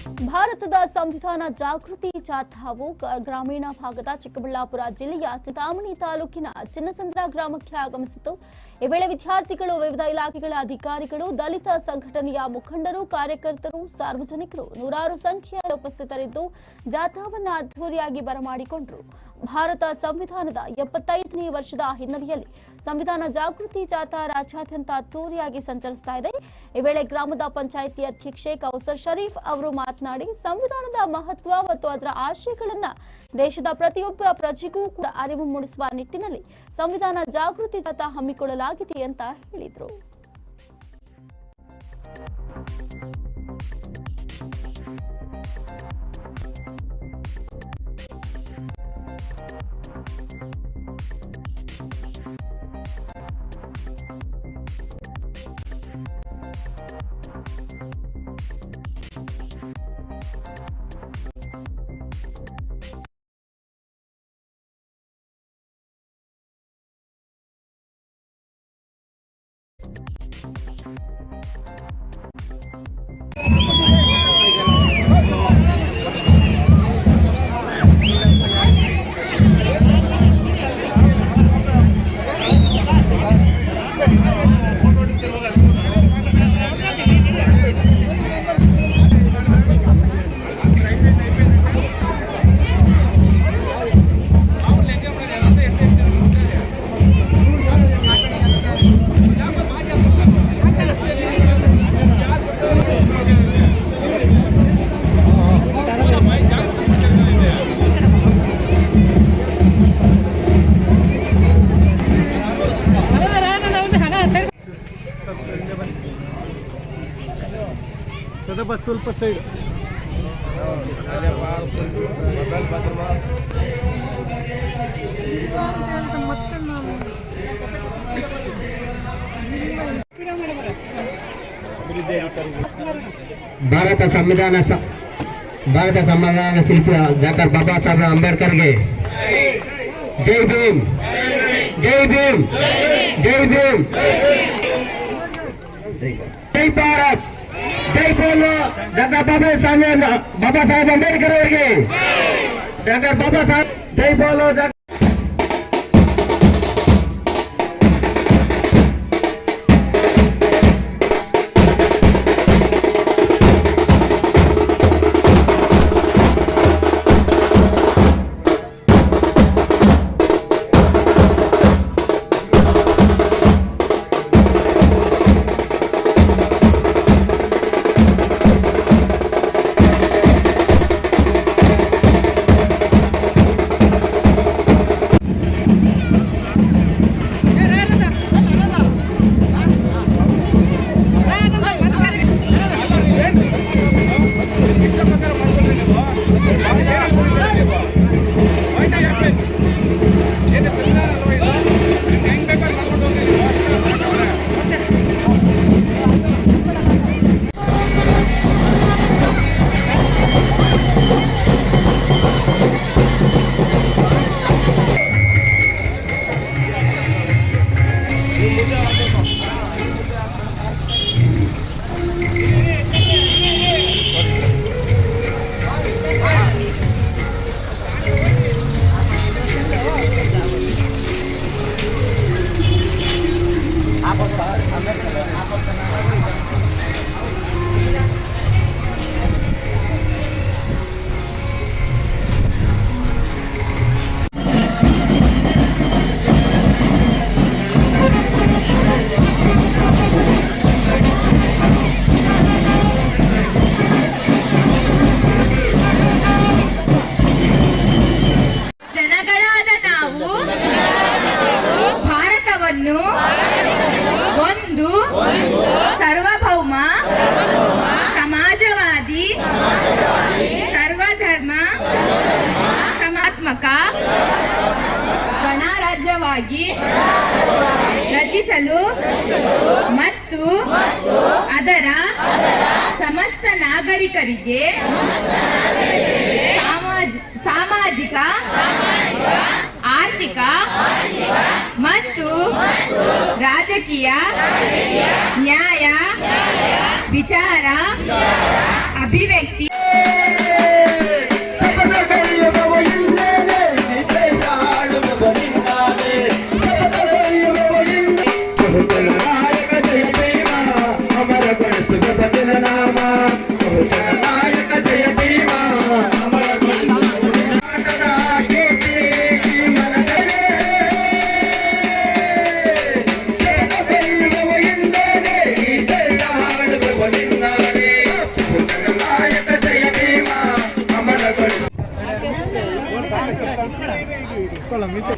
ಭಾರತದ ಸಂವಿಧಾನ ಜಾಗೃತಿ ಜಾಥಾವು ಗ್ರಾಮೀಣ ಭಾಗದ ಚಿಕ್ಕಬಳ್ಳಾಪುರ ಜಿಲ್ಲೆಯ ಚಿಂತಾಮಣಿ ತಾಲೂಕಿನ ಚಿನ್ನಸಂದ್ರ ಗ್ರಾಮಕ್ಕೆ ಆಗಮಿಸಿತು. ಈ ವೇಳೆ ವಿದ್ಯಾರ್ಥಿಗಳು, ವಿವಿಧ ಇಲಾಖೆಗಳ ಅಧಿಕಾರಿಗಳು, ದಲಿತ ಸಂಘಟನೆಯ ಮುಖಂಡರು, ಕಾರ್ಯಕರ್ತರು, ಸಾರ್ವಜನಿಕರು ನೂರಾರು ಸಂಖ್ಯೆಯಲ್ಲಿ ಉಪಸ್ಥಿತರಿದ್ದು ಜಾಥಾವನ್ನು ಅದ್ದೂರಿಯಾಗಿ ಬರಮಾಡಿಕೊಂಡರು. ಭಾರತ ಸಂವಿಧಾನದ 75ನೇ ವರ್ಷದ ಹಿನ್ನೆಲೆಯಲ್ಲಿ ಸಂವಿಧಾನ ಜಾಗೃತಿ ಜಾಥಾ ರಾಜ್ಯಾದ್ಯಂತ ಅದ್ದೂರಿಯಾಗಿ ಸಂಚರಿಸ್ತಾ ಇದೆ. ಈ ವೇಳೆ ಗ್ರಾಮದ ಪಂಚಾಯಿತಿ ಅಧ್ಯಕ್ಷೆ ಕೌಸರ್ ಶರೀಫ್ ಅವರು ಮಾತನಾಡಿ, ಸಂವಿಧಾನದ ಮಹತ್ವ ಮತ್ತು ಅದರ ಆಶಯಗಳನ್ನ ದೇಶದ ಪ್ರತಿಯೊಬ್ಬ ಪ್ರಜೆಗೂ ಕೂಡ ಅರಿವು ಮೂಡಿಸುವ ನಿಟ್ಟಿನಲ್ಲಿ ಸಂವಿಧಾನ ಜಾಗೃತಿ ಜಾಥಾ ಹಮ್ಮಿಕೊಳ್ಳಲಾಗಿದೆ ಅಂತ ಹೇಳಿದರು. ಸ್ವಲ್ಪ ಸೈಡ್ ಭಾರತ ಸಂವಿಧಾನ ಶಿಲ್ಪಿ ಡಾಕ್ಟರ್ ಬಾಬಾ ಸಾಹೇಬ್ ಅಂಬೇಡ್ಕರ್ಗೆ ಜೈ ಭೀಮ್, ಜೈ ಭೀಮ್, ಜೈ ಭೀಮ್, ಜೈ ಭಾರತ್, ಜೈ ಬೋಲೋ ಡಾಕ್ಟರ್ ಬಾಬಾ ಸಾಹೇಬ್ ಅಂಬೇಡ್ಕರ್ ಅವರಿಗೆ, ಡಾಕ್ಟರ್ ಬಾಬಾ ಸಾಹೇಬ್, ಜೈ ಬೋಲೋ ಒಂದು ಸಾರ್ವಭೌಮ ಸಮಾಜವಾದಿ ಸರ್ವಧರ್ಮ ಸಮಾತ್ಮಕ ಗಣರಾಜ್ಯವಾಗಿ ರಚಿಸಲು ಮತ್ತು ಅದರ ಸಮಸ್ತ ನಾಗರಿಕರಿಗೆ ಸಾಮಾಜಿಕ, ಆರ್ಥಿಕ ಮತ್ತು ರಾಜಕೀಯ ನ್ಯಾಯ, ವಿಚಾರ, ಅಭಿವ್ಯಕ್ತಿ ಮೀಸೆಟ್ಕೊಳ್ಳ ಮೀಸೆ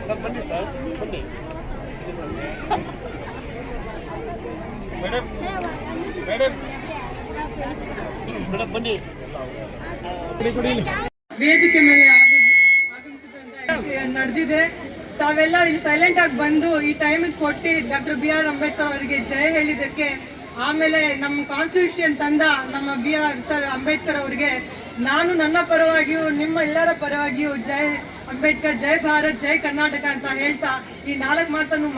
ಸರ್ ಬನ್ನಿ ಸರ್ ಬನ್ನಿ ಮೇಡಮ್ ಮೇಡಮ್ ಮೇಡಮ್ ಬನ್ನಿ ಕುಡಿ ವೇದಿಕೆ ಮೇಲೆ ನಡೆದಿದೆ. ತಾವೆಲ್ಲ ಇಲ್ಲಿ ಸೈಲೆಂಟ್ ಆಗಿ ಬಂದು ಈ ಟೈಮಿಗೆ ಕೊಟ್ಟು ಡಾಕ್ಟರ್ BR ಅಂಬೇಡ್ಕರ್ ಅವರಿಗೆ ಜಯ ಹೇಳಿದ್ದಕ್ಕೆ, ಆಮೇಲೆ ನಮ್ಮ ಕಾನ್ಸ್ಟಿಟ್ಯೂಷನ್ ತಂದ ನಮ್ಮ BR ಸರ್ ಅಂಬೇಡ್ಕರ್ ಅವರಿಗೆ ನಾನು ನನ್ನ ಪರವಾಗಿಯೂ ನಿಮ್ಮ ಎಲ್ಲರ ಪರವಾಗಿಯೂ ಜೈ ಅಂಬೇಡ್ಕರ್, ಜೈ ಭಾರತ್, ಜೈ ಕರ್ನಾಟಕ ಅಂತ ಹೇಳ್ತಾ ಈ 4 ಮಾತನ್ನು